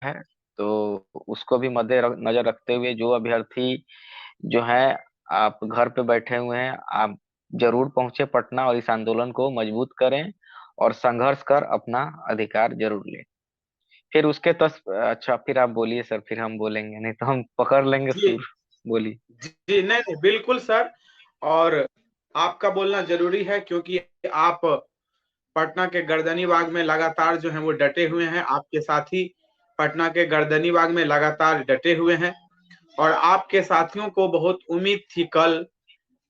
है, तो उसको भी नजर रखते हुए जो अभ्यर्थी जो है, आप घर पे बैठे हुए हैं, आप जरूर पहुंचे पटना और इस आंदोलन को मजबूत करें और संघर्ष कर अपना अधिकार जरूर लें। फिर उसके अच्छा, फिर आप बोलिए सर, फिर हम बोलेंगे, नहीं तो हम पकड़ लेंगे जी सुर। बोलिए। जी, नहीं नहीं, बिल्कुल सर। और आपका बोलना जरूरी है, क्योंकि आप पटना के गर्दनी बाग में लगातार जो है वो डटे हुए हैं। आपके साथी पटना के गर्दनी बाग में लगातार डटे हुए हैं, और आपके साथियों को बहुत उम्मीद थी। कल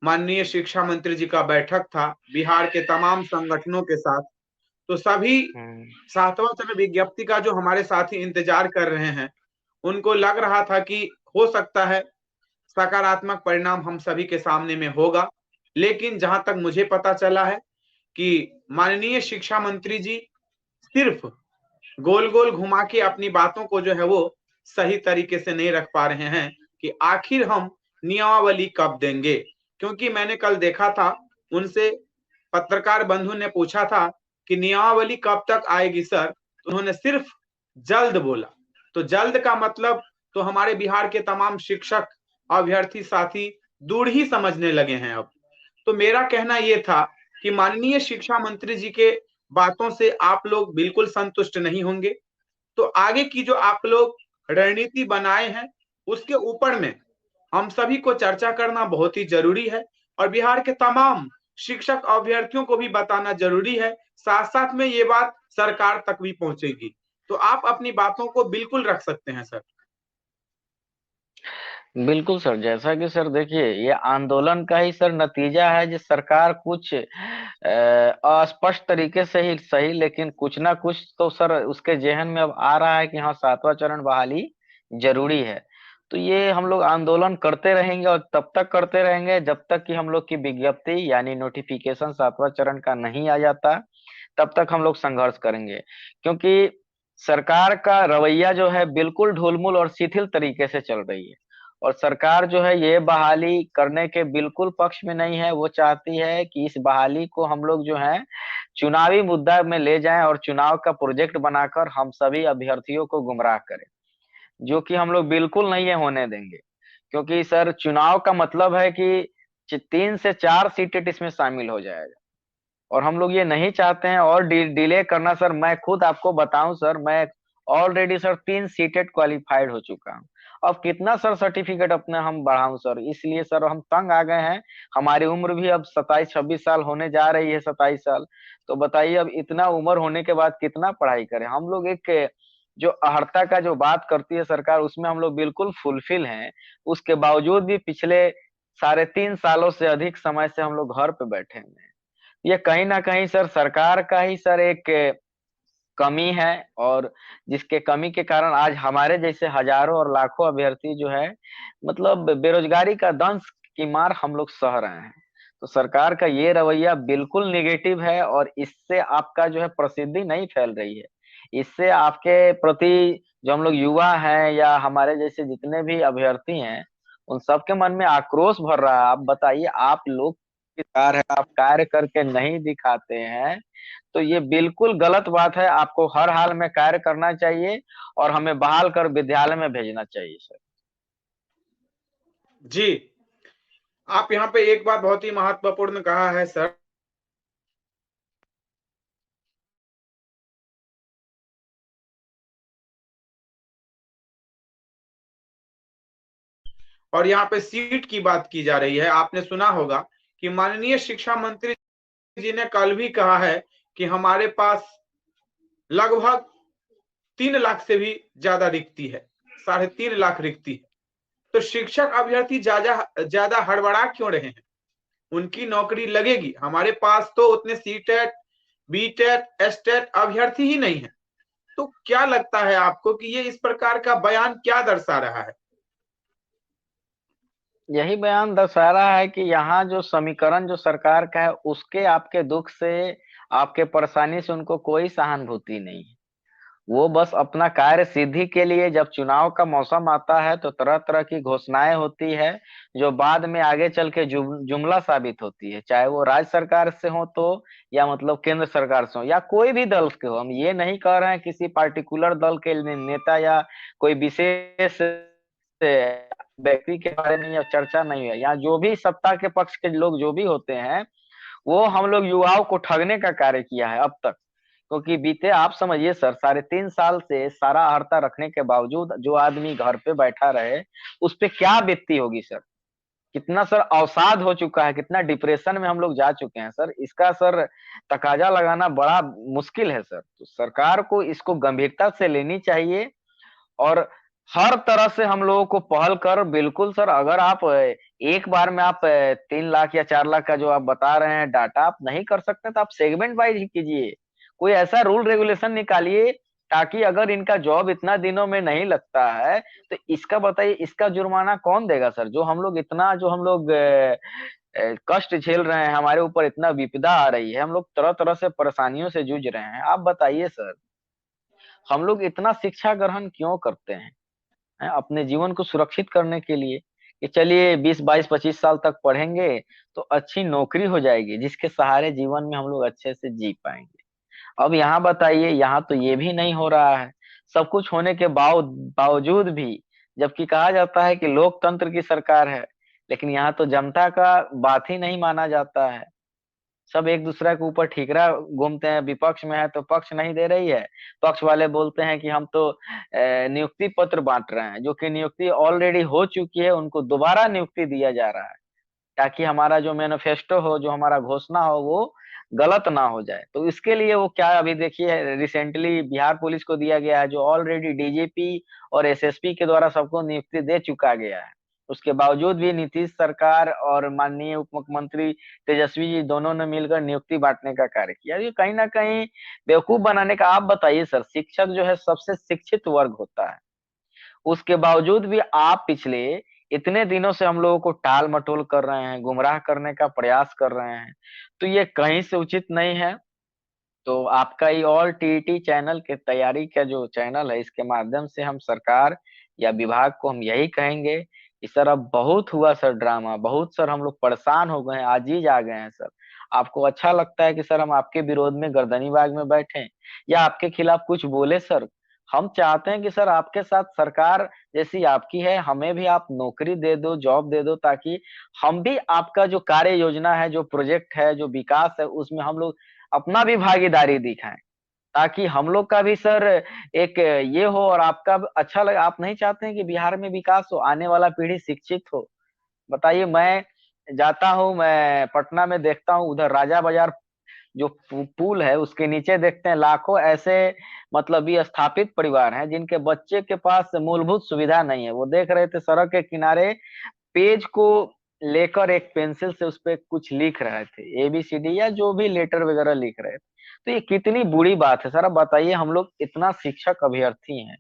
माननीय शिक्षा मंत्री जी का बैठक था बिहार के तमाम संगठनों के साथ, तो सभी हम्म। 7वां विज्ञप्ति का जो हमारे साथी इंतजार कर रहे हैं, उनको लग रहा था कि हो सकता है सकारात्मक परिणाम हम सभी के सामने में होगा। लेकिन जहां तक मुझे पता चला है कि माननीय शिक्षा मंत्री जी सिर्फ गोल गोल घुमा के अपनी बातों को जो है वो सही तरीके से नहीं रख पा रहे हैं कि आखिर हम नियमावली कब देंगे। क्योंकि मैंने कल देखा था, उनसे पत्रकार बंधु ने पूछा था कि नियमावली कब तक आएगी सर, तो उन्होंने सिर्फ जल्द बोला। तो जल्द का मतलब तो हमारे बिहार के तमाम शिक्षक, अभ्यर्थी साथी दूर ही समझने लगे हैं अब। तो मेरा कहना यह था कि माननीय शिक्षा मंत्री जी के बातों से आप लोग बिल्कुल संतुष्ट नहीं होंगे, तो आगे की जो आप लोग रणनीति बनाए हैं उसके ऊपर में हम सभी को चर्चा करना बहुत ही जरूरी है, और बिहार के तमाम शिक्षक अभ्यर्थियों को भी बताना जरूरी है। साथ साथ में ये बात सरकार तक भी पहुंचेगी। तो आप अपनी बातों को बिल्कुल रख सकते हैं सर। बिल्कुल सर, जैसा कि सर देखिए, ये आंदोलन का ही सर नतीजा है, जो सरकार कुछ अस्पष्ट तरीके से ही सही, लेकिन कुछ ना कुछ तो सर उसके जेहन में अब आ रहा है कि हाँ, 7वां चरण बहाली जरूरी है। तो ये हम लोग आंदोलन करते रहेंगे और तब तक करते रहेंगे जब तक कि हम लोग की विज्ञप्ति यानी नोटिफिकेशन 7वां चरण का नहीं आ जाता, तब तक हम लोग संघर्ष करेंगे। क्योंकि सरकार का रवैया जो है बिल्कुल ढुलमुल और शिथिल तरीके से चल रही है, और सरकार जो है ये बहाली करने के बिल्कुल पक्ष में नहीं है। वो चाहती है कि इस बहाली को हम लोग जो है चुनावी मुद्दा में ले जाएं और चुनाव का प्रोजेक्ट बनाकर हम सभी अभ्यर्थियों को गुमराह करें, जो कि हम लोग बिल्कुल नहीं है होने देंगे। क्योंकि सर चुनाव का मतलब है कि 3 से 4 सीटें इसमें शामिल हो जाएगा, और हम लोग ये नहीं चाहते हैं और डिले करना। सर मैं खुद आपको बताऊं सर, मैं ऑलरेडी सर 3 सीटेड क्वालिफाइड हो चुका हूं। अब कितना सर सर्टिफिकेट अपना हम बढ़ाऊं सर, इसलिए सर हम तंग आ गए हैं। हमारी उम्र भी अब 27-26 साल होने जा रही है, 27 साल। तो बताइए, अब इतना उम्र होने के बाद कितना पढ़ाई करें हम लोग। एक जो अहर्ता का जो बात करती है सरकार, उसमें हम लोग बिल्कुल फुलफिल हैं। उसके बावजूद भी पिछले 3.5 सालों से अधिक समय से हम लोग घर पे बैठे हुए हैं। ये कहीं ना कहीं सर सरकार का ही सर एक कमी है, और जिसके कमी के कारण आज हमारे जैसे हजारों और लाखों अभ्यर्थी जो है, मतलब बेरोजगारी का दंश की मार हम लोग सह रहे हैं। तो सरकार का ये रवैया बिल्कुल निगेटिव है, और इससे आपका जो है प्रसिद्धि नहीं फैल रही है। इससे आपके प्रति जो हम लोग युवा हैं या हमारे जैसे जितने भी अभ्यर्थी हैं, उन सबके मन में आक्रोश भर रहा है। आप बताइए, आप लोग सरकार है, आप कार्य करके नहीं दिखाते हैं, तो ये बिल्कुल गलत बात है। आपको हर हाल में कार्य करना चाहिए और हमें बहाल कर विद्यालय में भेजना चाहिए सर। जी, आप यहाँ पे एक बात बहुत ही महत्वपूर्ण कहा है सर। और यहाँ पे सीट की बात की जा रही है। आपने सुना होगा कि माननीय शिक्षा मंत्री जी ने कल भी कहा है कि हमारे पास लगभग 3 लाख से भी ज्यादा रिक्ति है, 3.5 लाख रिक्ति है। तो शिक्षक अभ्यर्थी ज्यादा ज्यादा हड़बड़ा क्यों रहे हैं? उनकी नौकरी लगेगी। हमारे पास तो उतने C TET, B TET, S TET अभ्यर्थी ही नहीं है। तो क्या लगता है आपको कि ये इस प्रकार का बयान क्या दर्शा रहा है? यही बयान दर्शा रहा है कि यहाँ जो समीकरण जो सरकार का है, उसके आपके दुख से, आपके परेशानी से उनको कोई सहानुभूति नहीं है। वो बस अपना कार्य सिद्धि के लिए जब चुनाव का मौसम आता है तो तरह तरह की घोषणाएं होती है, जो बाद में आगे चल के जुमला साबित होती है, चाहे वो राज्य सरकार से हो तो, या मतलब केंद्र सरकार से हो, या कोई भी दल के हो। हम ये नहीं कह रहे हैं किसी पार्टिकुलर दल के नेता या कोई विशेष व्यक्ति के बारे में या चर्चा नहीं है। यहाँ जो भी सत्ता के पक्ष के लोग जो भी होते हैं, वो हम लोग युवाओं को ठगने का कार्य किया है अब तक। क्योंकि बीते आप समझिए सर, 3.5 साल से सारा हर्ता रखने के बावजूद जो आदमी घर पे बैठा रहे, उस पे क्या बीतती होगी सर। कितना सर अवसाद हो चुका है, कितना डिप्रेशन में हम लोग जा चुके हैं सर। इसका सर तकाजा लगाना बड़ा मुश्किल है सर। तो सरकार को इसको गंभीरता से लेनी चाहिए, और हर तरह से हम लोगों को पहल कर, बिल्कुल सर। अगर आप एक बार में आप 3 लाख या 4 लाख का जो आप बता रहे हैं डाटा आप नहीं कर सकते, तो आप सेगमेंट वाइज ही कीजिए। कोई ऐसा रूल रेगुलेशन निकालिए, ताकि अगर इनका जॉब इतना दिनों में नहीं लगता है, तो इसका बताइए, इसका जुर्माना कौन देगा सर। जो हम लोग इतना, जो हम लोग कष्ट झेल रहे हैं, हमारे ऊपर इतना विपदा आ रही है, हम लोग तरह तरह से परेशानियों से जूझ रहे हैं। आप बताइए सर, हम लोग इतना शिक्षा ग्रहण क्यों करते हैं? अपने जीवन को सुरक्षित करने के लिए, कि चलिए 20 22 25 साल तक पढ़ेंगे तो अच्छी नौकरी हो जाएगी, जिसके सहारे जीवन में हम लोग अच्छे से जी पाएंगे। अब यहाँ बताइए, यहाँ तो ये भी नहीं हो रहा है। सब कुछ होने के बावजूद भी, जबकि कहा जाता है कि लोकतंत्र की सरकार है, लेकिन यहाँ तो जनता का बात ही नहीं माना जाता है। सब एक दूसरे के ऊपर ठीकरा घूमते हैं। विपक्ष में है तो पक्ष नहीं दे रही है, पक्ष वाले बोलते हैं कि हम तो नियुक्ति पत्र बांट रहे हैं, जो कि नियुक्ति ऑलरेडी हो चुकी है, उनको दोबारा नियुक्ति दिया जा रहा है, ताकि हमारा जो मैनिफेस्टो हो, जो हमारा घोषणा हो, वो गलत ना हो जाए। तो इसके लिए वो क्या, अभी देखिए रिसेंटली बिहार पुलिस को दिया गया है, जो ऑलरेडी डीजीपी और एसएसपी के द्वारा सबको नियुक्ति दे चुका गया है। उसके बावजूद भी नीतीश सरकार और माननीय उप मुख्यमंत्री तेजस्वी जी दोनों ने मिलकर नियुक्ति बांटने का कार्य किया। ये कहीं ना कहीं बेवकूफ बनाने का। आप बताइए सर, शिक्षक जो है सबसे शिक्षित वर्ग होता है, उसके बावजूद भी आप पिछले इतने दिनों से हम लोगों को टाल मटोल कर रहे हैं, गुमराह करने का प्रयास कर रहे हैं। तो ये कहीं से उचित नहीं है। तो आपका ये ऑल टीईटी चैनल के तैयारी का जो चैनल है, इसके माध्यम से हम सरकार या विभाग को हम यही कहेंगे कि सर अब बहुत हुआ सर ड्रामा, बहुत सर हम लोग परेशान हो गए हैं, आजीज आ गए हैं सर। आपको अच्छा लगता है कि सर हम आपके विरोध में गर्दनी बाग में बैठे या आपके खिलाफ कुछ बोले सर? हम चाहते हैं कि सर आपके साथ सरकार जैसी आपकी है, हमें भी आप नौकरी दे दो, जॉब दे दो, ताकि हम भी आपका जो कार्य योजना है, जो प्रोजेक्ट है, जो विकास है, उसमें हम लोग अपना भी भागीदारी दिखाएं, ताकि हम लोग का भी सर एक ये हो और आपका भी अच्छा लगे। आप नहीं चाहते हैं कि बिहार में विकास हो, आने वाला पीढ़ी शिक्षित हो? बताइए, मैं जाता हूँ, मैं पटना में देखता हूँ, उधर राजा बाजार जो पुल है उसके नीचे देखते हैं लाखों ऐसे मतलब ये स्थापित परिवार हैं, जिनके बच्चे के पास मूलभूत सुविधा नहीं है। वो देख रहे थे सड़क के किनारे पेज को लेकर एक पेंसिल से उस पे कुछ लिख रहे थे, एबीसीडी या जो भी लेटर वगैरह लिख रहे थे। तो ये कितनी बुरी बात है सर। अब बताइए, हम लोग इतना शिक्षक अभ्यर्थी हैं,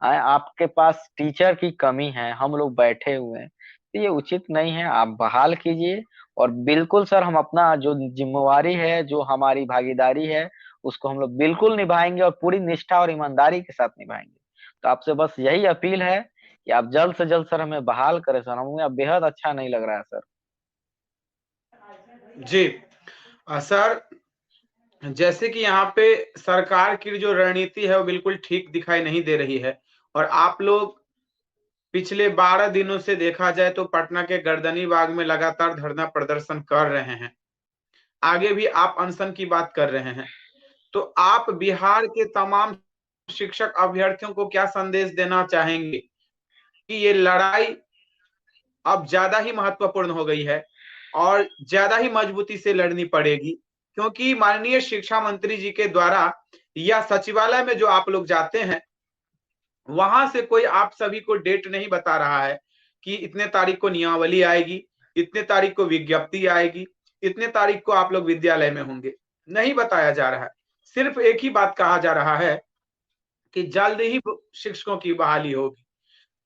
आपके पास टीचर की कमी है, हम लोग बैठे हुए हैं। तो ये उचित नहीं है, आप बहाल कीजिए। और बिल्कुल सर, हम अपना जो जिम्मेवारी है, जो हमारी भागीदारी है, उसको हम लोग बिल्कुल निभाएंगे, और पूरी निष्ठा और ईमानदारी के साथ निभाएंगे। तो आपसे बस यही अपील है कि आप जल्द से जल्द सर हमें बहाल करें सर। हमें अब बेहद अच्छा नहीं लग रहा है सर। जी सर, जैसे कि यहाँ पे सरकार की जो रणनीति है वो बिल्कुल ठीक दिखाई नहीं दे रही है, और आप लोग पिछले 12 दिनों से देखा जाए तो पटना के गर्दनी बाग में लगातार धरना प्रदर्शन कर रहे हैं। आगे भी आप अनशन की बात कर रहे हैं। तो आप बिहार के तमाम शिक्षक अभ्यर्थियों को क्या संदेश देना चाहेंगे कि ये लड़ाई अब ज्यादा ही महत्वपूर्ण हो गई है और ज्यादा ही मजबूती से लड़नी पड़ेगी, क्योंकि माननीय शिक्षा मंत्री जी के द्वारा या सचिवालय में जो आप लोग जाते हैं, वहां से कोई आप सभी को डेट नहीं बता रहा है कि इतने तारीख को नियमावली आएगी, इतने तारीख को विज्ञप्ति आएगी, इतने तारीख को आप लोग विद्यालय में होंगे। नहीं बताया जा रहा है। सिर्फ एक ही बात कहा जा रहा है कि जल्द ही शिक्षकों की बहाली होगी।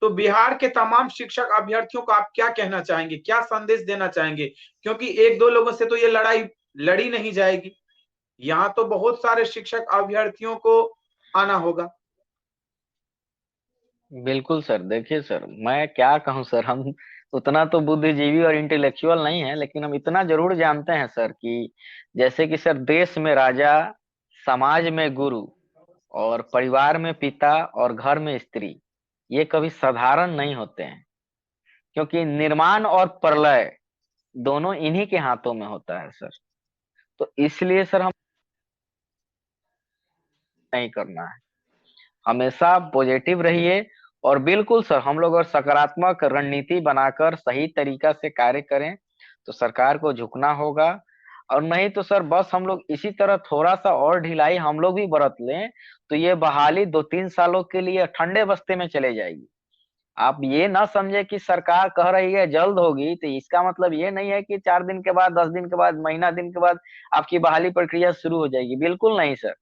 तो बिहार के तमाम शिक्षक अभ्यर्थियों को आप क्या कहना चाहेंगे, क्या संदेश देना चाहेंगे? क्योंकि एक दो लोगों से तो ये लड़ाई लड़ी नहीं जाएगी, यहाँ तो बहुत सारे शिक्षक अभ्यर्थियों को आना होगा। बिल्कुल सर। देखिए सर, मैं क्या कहूँ सर, हम उतना तो बुद्धिजीवी और इंटेलेक्चुअल नहीं है, लेकिन हम इतना जरूर जानते हैं सर कि जैसे कि सर, देश में राजा, समाज में गुरु, और परिवार में पिता, और घर में स्त्री, ये कभी साधारण नहीं होते हैं। क्योंकि निर्माण और प्रलय दोनों इन्हीं के हाथों में होता है सर। तो इसलिए सर, हम नहीं करना है, हमेशा पॉजिटिव रहिए। और बिल्कुल सर, हम लोग अगर सकारात्मक रणनीति बनाकर सही तरीका से कार्य करें तो सरकार को झुकना होगा। और नहीं तो सर, बस हम लोग इसी तरह थोड़ा सा और ढिलाई हम लोग भी बरत लें तो ये बहाली 2-3 सालों के लिए ठंडे बस्ते में चले जाएगी। आप ये ना समझे कि सरकार कह रही है जल्द होगी, तो इसका मतलब ये नहीं है कि 4 दिन के बाद, 10 दिन के बाद, महीना दिन के बाद आपकी बहाली प्रक्रिया शुरू हो जाएगी। बिल्कुल नहीं सर।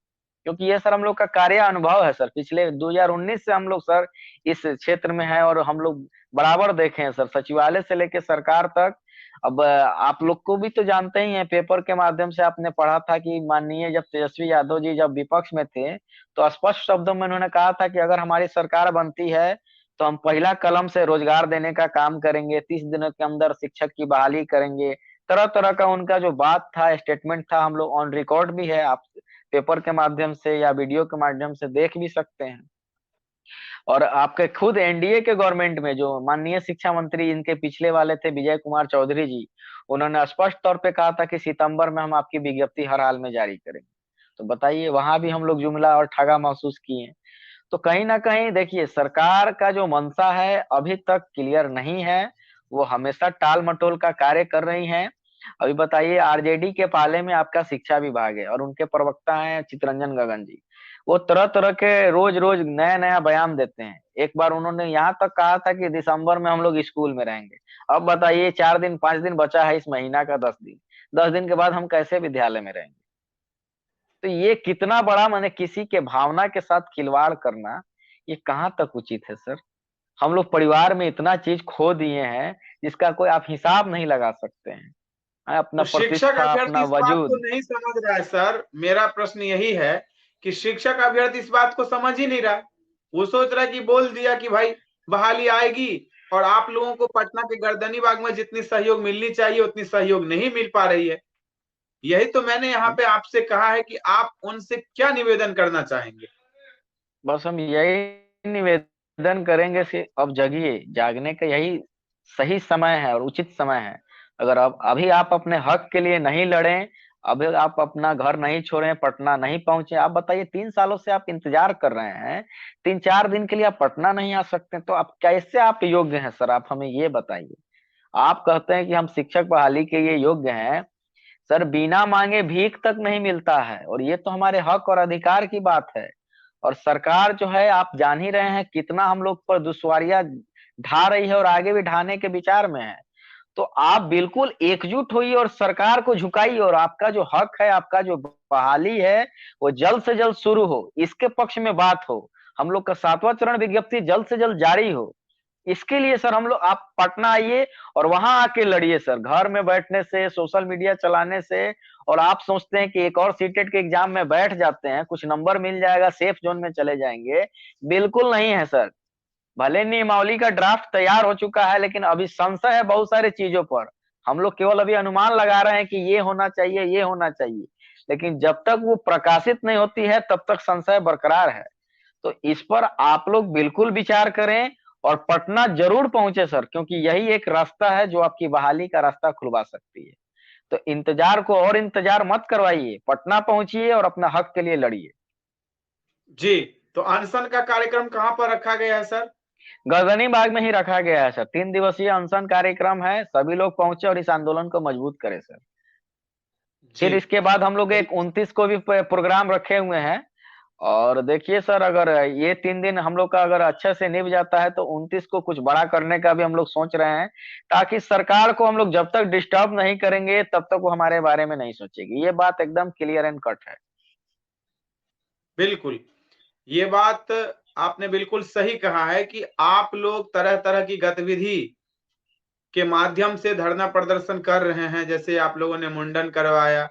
क्योंकि ये सर हम लोग का कार्य अनुभव है सर, पिछले 2019 से हम लोग सर इस क्षेत्र में है, और हम लोग बराबर देखे हैं सर, सचिवालय से लेके सरकार तक। अब आप लोग को भी तो जानते ही हैं, पेपर के माध्यम से आपने पढ़ा था कि माननीय जब तेजस्वी यादव जी जब विपक्ष में थे, तो स्पष्ट शब्दों में उन्होंने कहा था कि अगर हमारी सरकार बनती है तो हम पहला कलम से रोजगार देने का काम करेंगे, 30 दिनों के अंदर शिक्षक की बहाली करेंगे। तरह तरह का उनका जो बात था, स्टेटमेंट था, हम लोग ऑन रिकॉर्ड भी है, आप पेपर के माध्यम से या वीडियो के माध्यम से देख भी सकते हैं। और आपके खुद एनडीए के गवर्नमेंट में जो माननीय शिक्षा मंत्री इनके पिछले वाले थे, विजय कुमार चौधरी जी, उन्होंने स्पष्ट तौर पे कहा था कि सितंबर में हम आपकी विज्ञप्ति हर हाल में जारी करेंगे। तो बताइए, वहां भी हम लोग जुमला और ठगा महसूस किए। तो कहीं ना कहीं देखिए, सरकार का जो मंशा है अभी तक क्लियर नहीं है। वो हमेशा टाल मटोल का कार्य कर रही हैं। अभी बताइए, आरजेडी के पाले में आपका शिक्षा विभाग है और उनके प्रवक्ता हैं चितरंजन गगन जी। वो तरह तरह के रोज रोज नया नया बयान देते हैं। एक बार उन्होंने यहाँ तक कहा था कि दिसंबर में हम लोग स्कूल में रहेंगे। अब बताइए, 4 दिन 5 दिन बचा है इस महीना का, 10 दिन, 10 दिन के बाद हम कैसे विद्यालय में रहेंगे? तो ये कितना बड़ा, माने किसी के भावना के साथ खिलवाड़ करना, ये कहाँ तक उचित है सर? हम लोग परिवार में इतना चीज खो दिए हैं जिसका कोई आप हिसाब नहीं लगा सकते हैं। अपना तो शिक्षक प्रतिष्ठा, अभ्यर्थी अपना इस बात को वजूद। नहीं समझ रहा है सर। मेरा प्रश्न यही है कि शिक्षक अभ्यर्थी इस बात को समझ ही नहीं रहा। वो सोच रहा है कि बोल दिया कि भाई बहाली आएगी, और आप लोगों को पटना के गर्दनीबाग में जितनी सहयोग मिलनी चाहिए उतनी सहयोग नहीं मिल पा रही है। यही तो मैंने यहाँ पे आपसे कहा है कि आप उनसे क्या निवेदन करना चाहेंगे। बस हम यही निवेदन करेंगे कि अब जगिए, जागने का यही सही समय है और उचित समय है। अगर अब अभी आप अपने हक के लिए नहीं लड़े, अभी आप अपना घर नहीं छोड़े, पटना नहीं पहुंचे, आप बताइए, 3 सालों से आप इंतजार कर रहे हैं, 3-4 दिन के लिए आप पटना नहीं आ सकते, तो आप कैसे आप योग्य हैं सर? आप हमें ये बताइए। आप कहते हैं कि हम शिक्षक बहाली के लिए योग्य हैं। सर, बिना मांगे भीख तक नहीं मिलता है, और ये तो हमारे हक और अधिकार की बात है। और सरकार जो है, आप जान ही रहे हैं कितना हम लोग पर दुश्वारियां ढा रही है और आगे भी ढाने के विचार में है। तो आप बिल्कुल एकजुट होइए और सरकार को झुकाइए, और आपका जो हक है, आपका जो बहाली है, वो जल्द से जल्द शुरू हो, इसके पक्ष में बात हो। हम लोग का 7वां चरण विज्ञप्ति जल्द से जल्द जारी हो। इसके लिए सर हम लोग, आप पटना आइए और वहां आके लड़िए सर। घर में बैठने से, सोशल मीडिया चलाने से, और आप सोचते हैं कि एक और सीटेट के एग्जाम में बैठ जाते हैं, कुछ नंबर मिल जाएगा, सेफ जोन में चले जाएंगे, बिल्कुल नहीं है सर। भले नियमावली का ड्राफ्ट तैयार हो चुका है, लेकिन अभी संशय है बहुत सारी चीजों पर। हम लोग केवल अभी अनुमान लगा रहे हैं कि ये होना चाहिए, ये होना चाहिए, लेकिन जब तक वो प्रकाशित नहीं होती है तब तक संशय बरकरार है। तो इस पर आप लोग बिल्कुल विचार करें और पटना जरूर पहुंचे सर, क्योंकि यही एक रास्ता है जो आपकी बहाली का रास्ता खुलवा सकती है। तो इंतजार को और इंतजार मत करवाइए, पटना पहुंचिए और अपना हक के लिए लड़िए। जी, तो अनशन का कार्यक्रम कहाँ पर रखा गया है सर? गर्दनी बाग में ही रखा गया है सर। 3 दिवसीय अनशन कार्यक्रम है, सभी लोग पहुंचे और इस आंदोलन को मजबूत करें सर। जी, फिर इसके बाद हम लोग एक 29 को भी प्रोग्राम रखे हुए हैं। और देखिए सर, अगर ये 3 दिन हम लोग का अगर अच्छे से निभ जाता है तो 29 को कुछ बड़ा करने का भी हम लोग सोच रहे हैं, ताकि सरकार को हम लोग जब तक डिस्टर्ब नहीं करेंगे तब तक वो हमारे बारे में नहीं सोचेगी। ये बात एकदम क्लियर एंड कट है। बिल्कुल। ये बात आपने बिल्कुल सही कहा है कि आप लोग तरह-तरह की गतिविधि के माध्यम से धरना प्रदर्शन कर रहे हैं। जैसे आप लोगों ने मुंडन करवाया,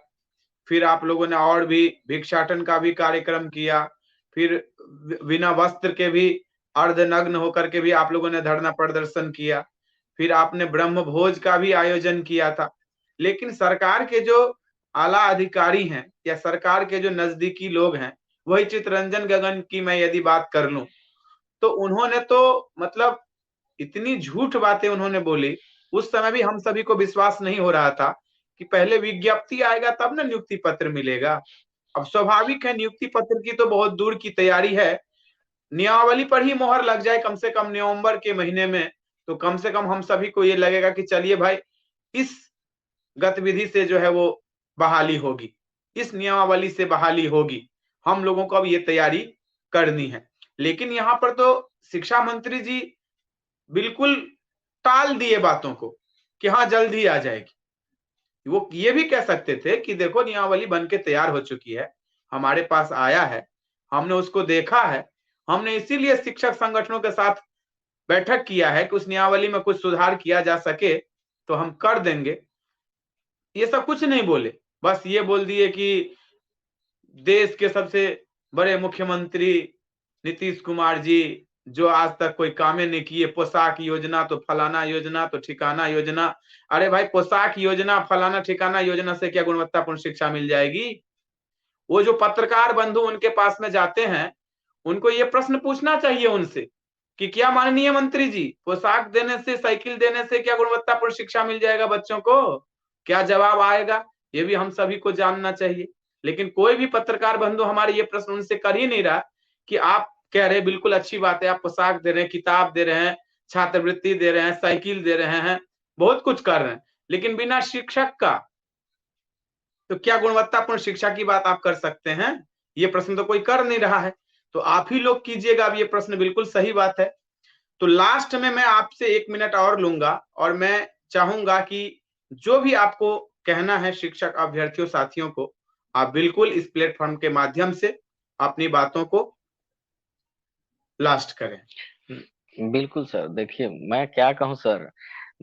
फिर आप लोगों ने और भी भिक्षाटन का भी कार्यक्रम किया, फिर बिना वस्त्र के भी अर्धनग्न होकर के भी आप लोगों ने धरना प्रदर्शन किया, फिर आपने ब्रह्म भोज का भी आयोजन किया था। लेकिन सरकार के जो आला अधिकारी हैं या सरकार के जो नजदीकी लोग हैं, वही चितरंजन गगन की मैं यदि बात कर लूं, तो उन्होंने तो मतलब इतनी झूठ बातें उन्होंने बोली। उस समय भी हम सभी को विश्वास नहीं हो रहा था कि पहले विज्ञप्ति आएगा तब ना नियुक्ति पत्र मिलेगा। अब स्वाभाविक है, नियुक्ति पत्र की तो बहुत दूर की तैयारी है, नियमावली पर ही मोहर लग जाए कम से कम नवंबर के महीने में, तो कम से कम हम सभी को ये लगेगा कि चलिए भाई, इस गतिविधि से जो है वो बहाली होगी, इस नियमावली से बहाली होगी, हम लोगों को अब ये तैयारी करनी है। लेकिन यहाँ पर तो शिक्षा मंत्री जी बिल्कुल टाल दिए बातों को कि हाँ जल्द ही आ जाएगी। वो ये भी कह सकते थे कि देखो नियमावली बन के तैयार हो चुकी है, हमारे पास आया है, हमने उसको देखा है, हमने इसीलिए शिक्षक संगठनों के साथ बैठक किया है कि उस नियमावली में कुछ सुधार किया जा सके तो हम कर देंगे। ये सब कुछ नहीं बोले, बस ये बोल दिए कि देश के सबसे बड़े मुख्यमंत्री नीतीश कुमार जी, जो आज तक कोई कामे नहीं किए, पोशाक योजना तो फलाना योजना तो ठिकाना योजना। अरे भाई, पोशाक योजना फलाना ठिकाना योजना से क्या गुणवत्तापूर्ण शिक्षा मिल जाएगी? वो जो पत्रकार बंधु उनके पास में जाते हैं, उनको ये प्रश्न पूछना चाहिए उनसे कि क्या माननीय मंत्री जी, पोशाक देने से, साइकिल देने से क्या गुणवत्तापूर्ण शिक्षा मिल जाएगा बच्चों को? क्या जवाब आएगा? ये भी हम सभी को जानना चाहिए। लेकिन कोई भी पत्रकार बंधु हमारे ये प्रश्न उनसे कर ही नहीं रहा कि आप कह रहे बिल्कुल अच्छी बात है, आप पोशाक दे रहे हैं, किताब दे रहे हैं, छात्रवृत्ति दे रहे हैं, साइकिल दे रहे हैं, बहुत कुछ कर रहे हैं, लेकिन बिना शिक्षक का तो क्या गुणवत्तापूर्ण शिक्षा की बात आप कर सकते हैं? ये प्रश्न तो कोई कर नहीं रहा है, तो आप ही लोग कीजिएगा अब ये प्रश्न, बिल्कुल सही बात है। तो लास्ट में मैं आपसे 1 मिनट और लूंगा और मैं चाहूंगा कि जो भी आपको कहना है शिक्षक अभ्यर्थियों साथियों को, आप बिल्कुल इस प्लेटफॉर्म के माध्यम से अपनी बातों को लास्ट करें। बिल्कुल सर, देखिए मैं क्या कहूँ सर,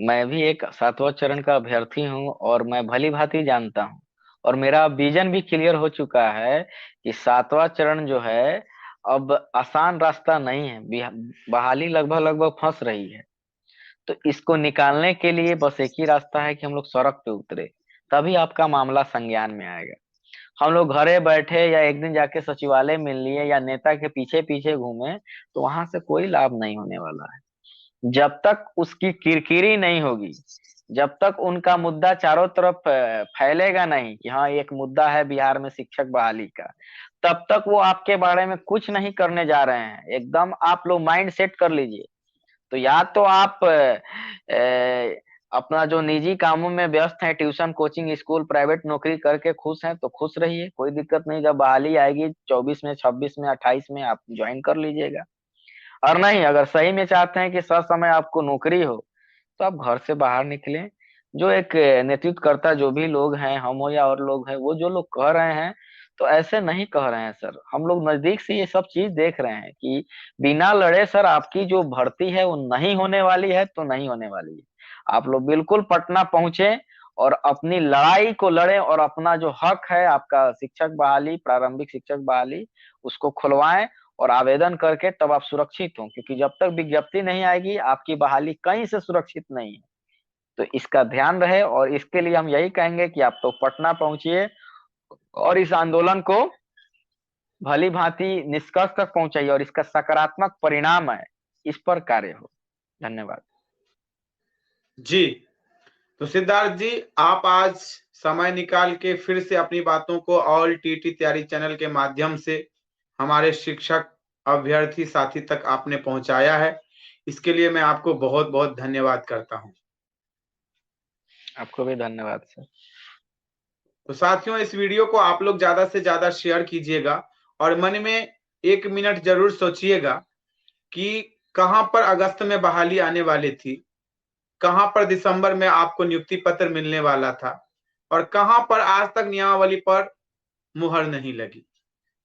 मैं भी एक 7वां चरण का अभ्यर्थी हूँ और मैं भली भांति जानता हूँ और मेरा विजन भी क्लियर हो चुका है कि 7वां चरण जो है अब आसान रास्ता नहीं है। बहाली लगभग लगभग फंस रही है, तो इसको निकालने के लिए बस एक ही रास्ता है कि हम लोग सड़क पे उतरे, तभी आपका मामला संज्ञान में आएगा। हम लोग घरे बैठे या एक दिन जाके सचिवालय मिल लिए या नेता के पीछे पीछे घूमे तो वहां से कोई लाभ नहीं होने वाला है। जब तक उसकी किरकिरी नहीं होगी, जब तक उनका मुद्दा चारों तरफ फैलेगा नहीं कि हाँ एक मुद्दा है बिहार में शिक्षक बहाली का, तब तक वो आपके बारे में कुछ नहीं करने जा रहे हैं। एकदम आप लोग माइंड सेट कर लीजिए। तो या तो आप अपना जो निजी कामों में व्यस्त हैं, ट्यूशन कोचिंग स्कूल प्राइवेट नौकरी करके खुश हैं तो खुश रहिए, कोई दिक्कत नहीं। जब बहाली आएगी 24 में, 26 में, 28 में आप ज्वाइन कर लीजिएगा। और नहीं, अगर सही में चाहते हैं कि समय आपको नौकरी हो तो आप घर से बाहर निकलें। जो एक नेतृत्व करता जो भी लोग हैं, हम हो या और लोग हैं, वो जो लोग कह रहे हैं तो ऐसे नहीं कह रहे हैं सर। हम लोग नजदीक से ये सब चीज देख रहे हैं कि बिना लड़े सर आपकी जो भर्ती है वो नहीं होने वाली है, तो नहीं होने वाली है। आप लोग बिल्कुल पटना पहुंचे और अपनी लड़ाई को लड़े और अपना जो हक है आपका शिक्षक बहाली, प्रारंभिक शिक्षक बहाली, उसको खुलवाएं और आवेदन करके तब आप सुरक्षित हो, क्योंकि जब तक विज्ञप्ति नहीं आएगी आपकी बहाली कहीं से सुरक्षित नहीं है। तो इसका ध्यान रहे और इसके लिए हम यही कहेंगे कि आप तो पटना पहुंचिए और इस आंदोलन को भली भांति निष्कर्ष तक पहुंचाइए और इसका सकारात्मक परिणाम है इस पर कार्य हो। धन्यवाद जी। तो सिद्धार्थ जी, आप आज समय निकाल के फिर से अपनी बातों को ऑल टीटी तैयारी चैनल के माध्यम से हमारे शिक्षक अभ्यर्थी साथी तक आपने पहुंचाया है, इसके लिए मैं आपको बहुत बहुत धन्यवाद करता हूं। आपको भी धन्यवाद सर। तो साथियों, इस वीडियो को आप लोग ज्यादा से ज्यादा शेयर कीजिएगा और मन में 1 मिनट जरूर सोचिएगा कि कहां पर अगस्त में बहाली आने वाली थी, कहां पर दिसंबर में आपको नियुक्ति पत्र मिलने वाला था और कहां पर आज तक नियमावली पर मुहर नहीं लगी।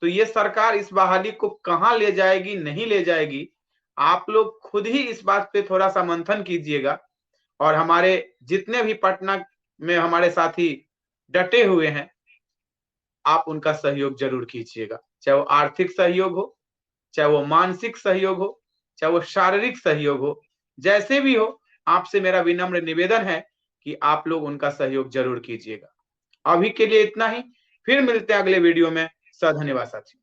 तो ये सरकार इस बहाली को कहां ले जाएगी, नहीं ले जाएगी, आप लोग खुद ही इस बात पे थोड़ा सा मंथन कीजिएगा। और हमारे जितने भी पटना में हमारे साथी डटे हुए हैं, आप उनका सहयोग जरूर कीजिएगा, चाहे वो आर्थिक सहयोग हो, चाहे वो मानसिक सहयोग हो, चाहे वो शारीरिक सहयोग हो, जैसे भी हो, आपसे मेरा विनम्र निवेदन है कि आप लोग उनका सहयोग जरूर कीजिएगा। अभी के लिए इतना ही, फिर मिलते हैं अगले वीडियो में। धन्यवाद साथियों।